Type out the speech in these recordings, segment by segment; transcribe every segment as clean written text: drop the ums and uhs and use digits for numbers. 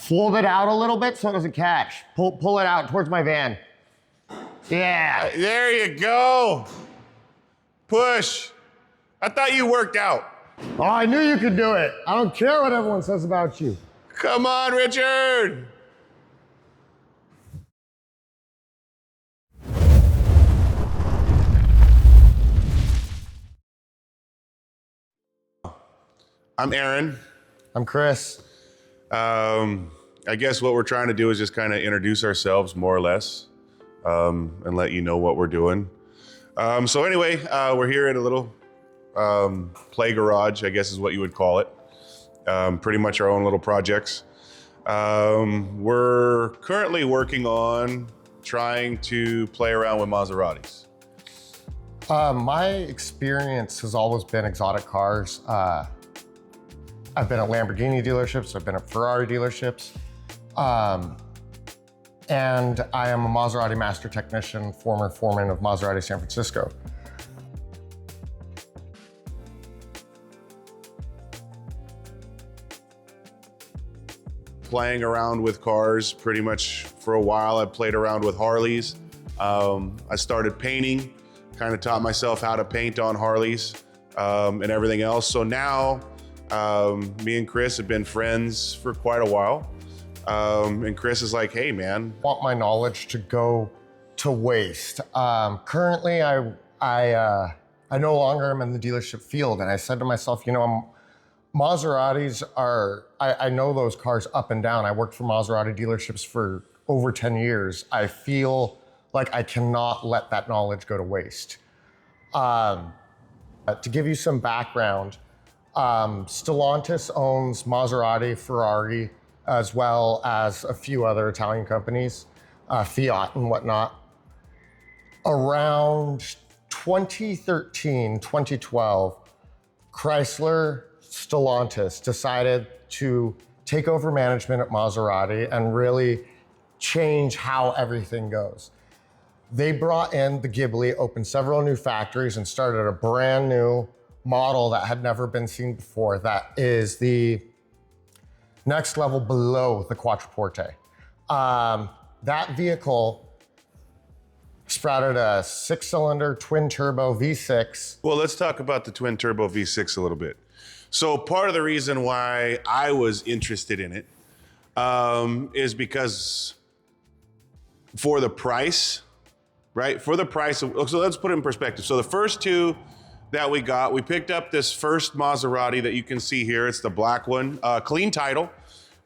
Fold it out a little bit so it doesn't catch. Pull it out towards my van. Yeah. There you go. Push. I thought you worked out. Oh, I knew you could do it. I don't care what everyone says about you. Come on, Richard. I'm Aaron. I'm Chris. I guess what we're trying to do is just kind of introduce ourselves more or less, and let you know what we're doing. So anyway, we're here at a little play garage, I guess is what you would call it. Pretty much our own little projects. We're currently working on trying to play around with Maseratis. My experience has always been exotic cars. I've been at Lamborghini dealerships, I've been at Ferrari dealerships, and I am a Maserati master technician, former foreman of Maserati San Francisco. Playing around with cars pretty much for a while. I played around with Harleys. I started painting, kind of taught myself how to paint on Harleys and everything else. So now me and Chris have been friends for quite a while. And Chris is like, hey man. I want my knowledge to go to waste. Currently, I no longer am in the dealership field, and I said to myself, you know, Maseratis are, I know those cars up and down. I worked for Maserati dealerships for over 10 years. I feel like I cannot let that knowledge go to waste. To give you some background, Stellantis owns Maserati, Ferrari, as well as a few other Italian companies, Fiat and whatnot. Around 2013, 2012, Chrysler, Stellantis decided to take over management at Maserati and really change how everything goes. They brought in the Ghibli, opened several new factories, and started a brand new model that had never been seen before. That is the next level below the Quattroporte. That vehicle sprouted a 6-cylinder twin turbo V6. Well, let's talk about the twin turbo V6 a little bit. So part of the reason why I was interested in it is because for the price, right? For the price of, so let's put it in perspective. So the first two that we got, we picked up this first Maserati that you can see here. It's the black one, clean title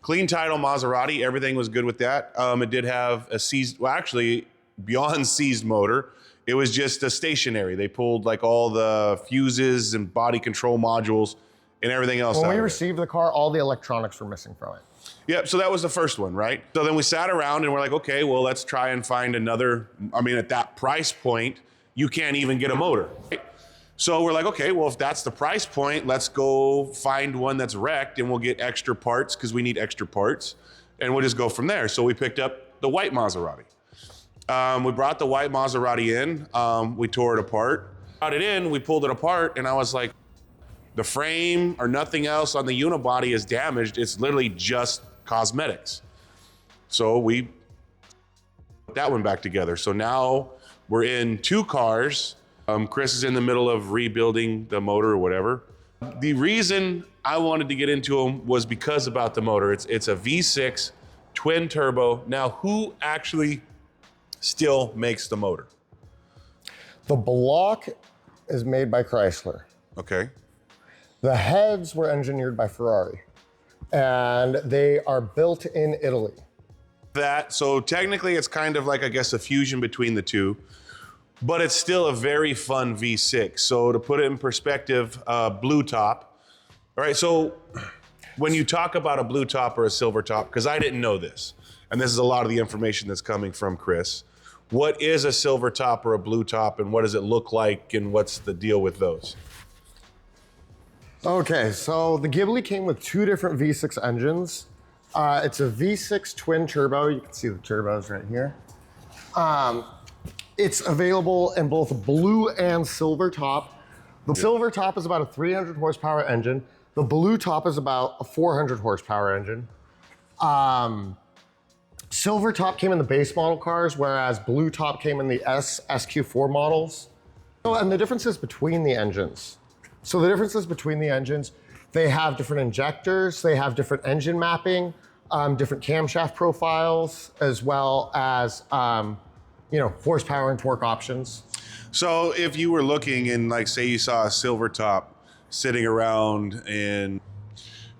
Maserati. Everything was good with that. It did have a seized, well, actually beyond seized motor. It was just a stationary. They pulled like all the fuses and body control modules and everything else. When we received the car, all the electronics were missing from it. Yep, so that was the first one, right? So then we sat around and we're like, okay, well, let's try and find another. I mean, at that price point, you can't even get a motor, right? So we're like, okay, well, if that's the price point, let's go find one that's wrecked and we'll get extra parts because we need extra parts and we'll just go from there. So we picked up the white Maserati. We brought the white Maserati in, we tore it apart. Brought it in, we pulled it apart, and I was like, the frame or nothing else on the unibody is damaged. It's literally just cosmetics. So we put that one back together. So now we're in two cars. Chris is in the middle of rebuilding the motor or whatever. The reason I wanted to get into them was because about the motor. It's a V6 twin turbo. Now, who actually still makes the motor? The block is made by Chrysler. Okay. The heads were engineered by Ferrari, and they are built in Italy. So technically it's kind of like, I guess, a fusion between the two, but it's still a very fun V6. So to put it in perspective, blue top. All right, so when you talk about a blue top or a silver top, because I didn't know this, and this is a lot of the information that's coming from Chris, what is a silver top or a blue top, and what does it look like, and what's the deal with those? Okay, so the Ghibli came with two different V6 engines. It's a V6 twin turbo. You can see the turbos right here. It's available in both blue and silver top. The silver top is about a 300 horsepower engine. The blue top is about a 400 horsepower engine. Silver top came in the base model cars, whereas blue top came in the SQ4 models. Oh, and the differences between the engines. So the differences between the engines, they have different injectors, they have different engine mapping, different camshaft profiles, as well as horsepower and torque options. So if you were looking and like, say you saw a silver top sitting around, and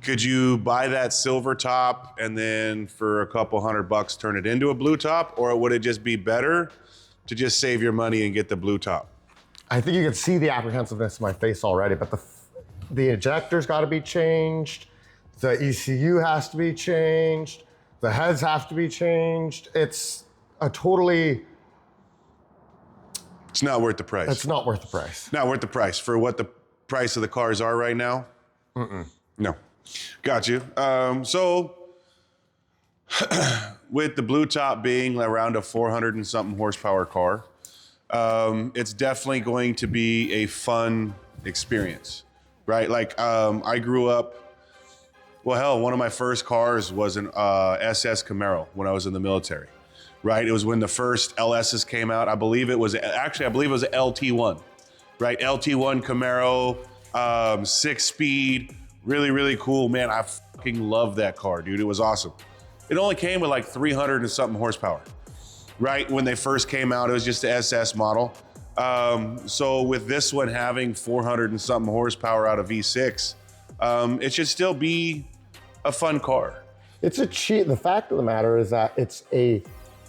could you buy that silver top and then for a couple $100 turn it into a blue top, or would it just be better to just save your money and get the blue top? I think you can see the apprehensiveness in my face already, but the ejector's got to be changed, the ECU has to be changed, the heads have to be changed. It's not worth the price. It's not worth the price. Not worth the price for what the price of the cars are right now? No. Got you. So with the blue top being around a 400 and something horsepower car, it's definitely going to be a fun experience, right? Like I grew up, well, hell, one of my first cars was an SS Camaro when I was in the military, right? It was when the first LSs came out. I believe it was an LT1, right? LT1 Camaro, 6-speed, really, really cool. Man, I fucking love that car, dude. It was awesome. It only came with like 300 and something horsepower, right? When they first came out, it was just the SS model. So with this one having 400 and something horsepower out of V6, it should still be a fun car. The fact of the matter is that it's a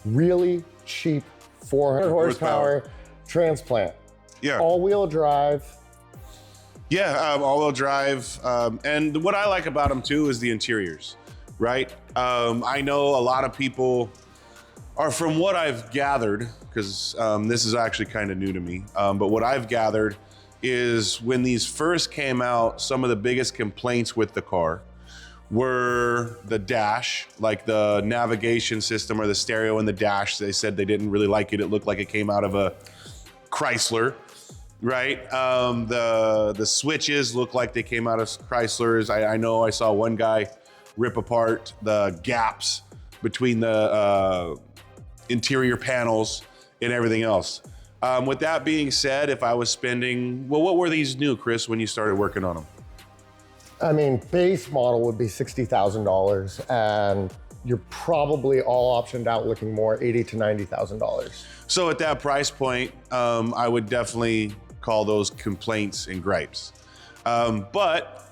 really cheap 400 horsepower transplant. Yeah. All-wheel drive. Yeah, all-wheel drive. And what I like about them too is the interiors, right? I know a lot of people are, from what I've gathered, because this is actually kind of new to me, but what I've gathered is when these first came out, some of the biggest complaints with the car were the dash, like the navigation system or the stereo in the dash. They said they didn't really like it. It looked like it came out of a Chrysler, right? The switches looked like they came out of Chryslers. I know I saw one guy rip apart the gaps between the interior panels and everything else. With that being said, if I was spending, well, what were these new, Chris, when you started working on them? I mean, base model would be $60,000, and you're probably all optioned out looking more $80,000 to $90,000. So at that price point, I would definitely call those complaints and gripes. But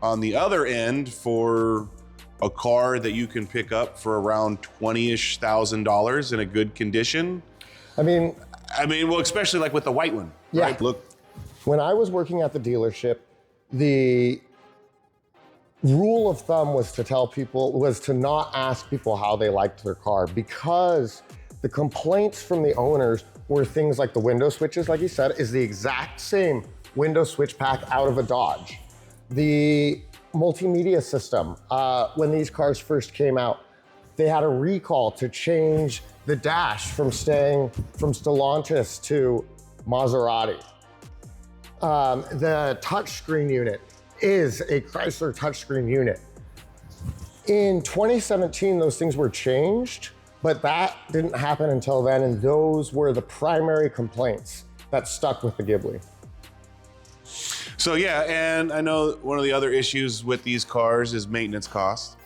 on the other end, for a car that you can pick up for around $20,000 in a good condition. I mean, well, especially like with the white one. Yeah. Right? Look. When I was working at the dealership, the rule of thumb was to not ask people how they liked their car, because the complaints from the owners were things like the window switches, like you said, is the exact same window switch pack out of a Dodge. The multimedia system, when these cars first came out, they had a recall to change the dash from staying from Stellantis to Maserati. The touchscreen unit is a Chrysler touchscreen unit. In 2017, those things were changed, but that didn't happen until then, and those were the primary complaints that stuck with the Ghibli. So yeah, and I know one of the other issues with these cars is maintenance cost,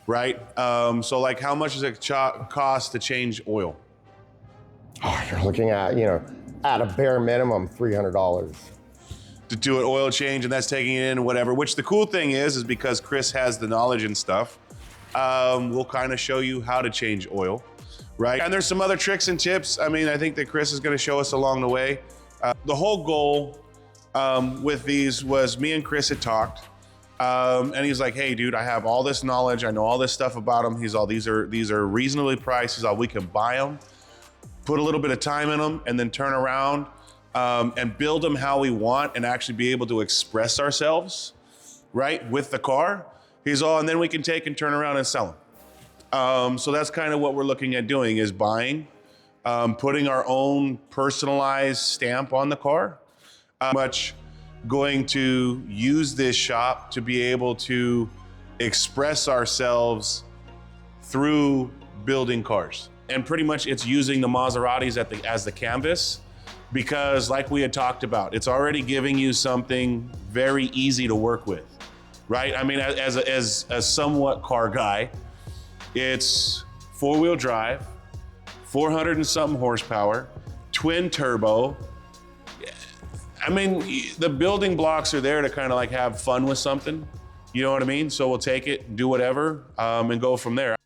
right? So like, how much does it cost to change oil? Oh, you're looking at, at a bare minimum, $300. To do an oil change, and that's taking it in and whatever, which the cool thing is because Chris has the knowledge and stuff, we'll kind of show you how to change oil, right? And there's some other tricks and tips. I mean, I think that Chris is going to show us along the way. The whole goal with these was me and Chris had talked, and he's like, hey dude, I have all this knowledge, I know all this stuff about them. He's all, these are reasonably priced. He's all, we can buy them, put a little bit of time in them, and then turn around and build them how we want and actually be able to express ourselves, right, with the car. He's all, and then we can take and turn around and sell them. So that's kind of what we're looking at doing, is buying, putting our own personalized stamp on the car. Much going to use this shop to be able to express ourselves through building cars. And pretty much it's using the Maseratis as the canvas, because like we had talked about, it's already giving you something very easy to work with, right? I mean, as a somewhat car guy, it's 4-wheel drive, 400 and something horsepower, twin turbo. I mean, the building blocks are there to kind of like have fun with something. You know what I mean? So we'll take it, do whatever, and go from there.